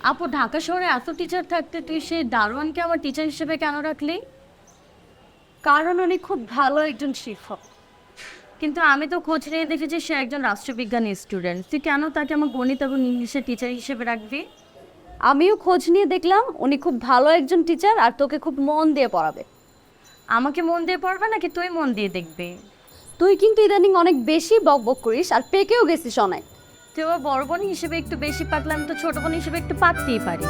আপু ঢাকা শহরে এত টিচার থাকতে তুই সেই দারোয়ানকে আমার টিচার হিসেবে কেন রাখলি? কারণ উনি খুব ভালো একজন শিক্ষক। কিন্তু আমি তো খোঁজ নিয়ে দেখেছি সে একজন রাষ্ট্রবিজ্ঞানী স্টুডেন্ট, তুই কেন তাকে আমার গণিত এবং ইংলিশের টিচার হিসেবে রাখবি? আমিও খোঁজ নিয়ে দেখলাম উনি খুব ভালো একজন টিচার আর তোকে খুব মন দিয়ে পড়াবে। আমাকে মন দিয়ে পড়বে নাকি তুই মন দিয়ে দেখবি? তুই কিন্তু ইদানিং অনেক বেশি বকবক করিস আর পেকেও গেছিস অনেক। তুই আমার বড় বোন হিসেবে একটু বেশি পাকলে আমি তো ছোট বোন হিসেবে একটু পাকতেই পারি।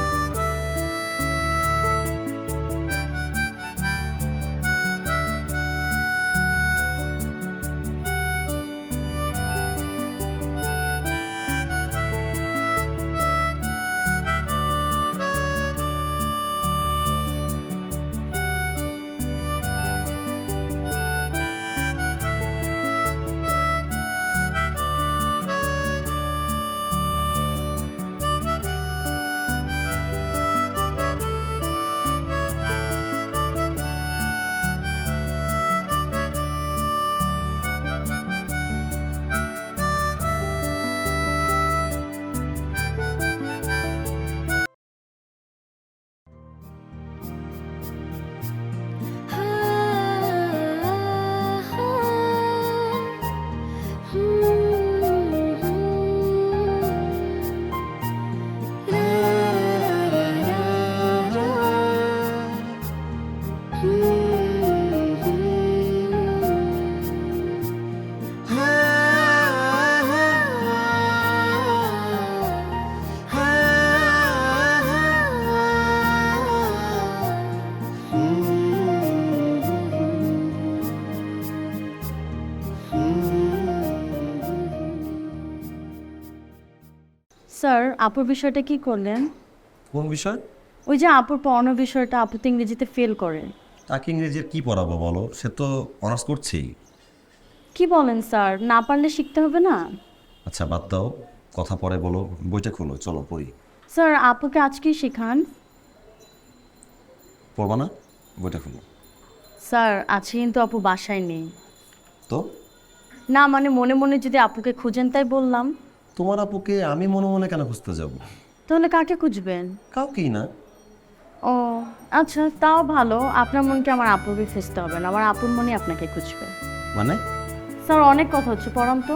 স্যার, আপুর বিষয়টা কি করলেন? কোন বিষয়? ওই যে আপুর পড়ানোর বিষয়টা, আপু তো ইংরেজিতে ফেল করে। তাকে ইংরেজির কি পড়াবো বলো, সে তো অনার্স করছেই। কি বলেন স্যার, না পারলে শিখতে হবে না? আচ্ছা বাদ দাও, কথা পরে বলো, বইটা খোলো, চলো পড়ি। স্যার, আপুকে আজকেই শেখান। পড়বা না? বইটা খোলো। স্যার, আজকে কিন্তু আপু বাসায় নেই। তো না মানে মনে মনে যদি আপুকে খুঁজেন তাই বললাম। তোমার আপুকে আমি মনে মনে কেন খুঁজতে যাব? তাহলে কাকে খুঁজবেন? কাউকেই না। ও আচ্ছা, তাও ভালো। আপনার মনকে আমার আপুকে খুঁজতে হবে না, আমার আপুর মনই আপনাকে খুঁজবে। মানে? স্যার, অনেক কথা হচ্ছে, পড়ান তো।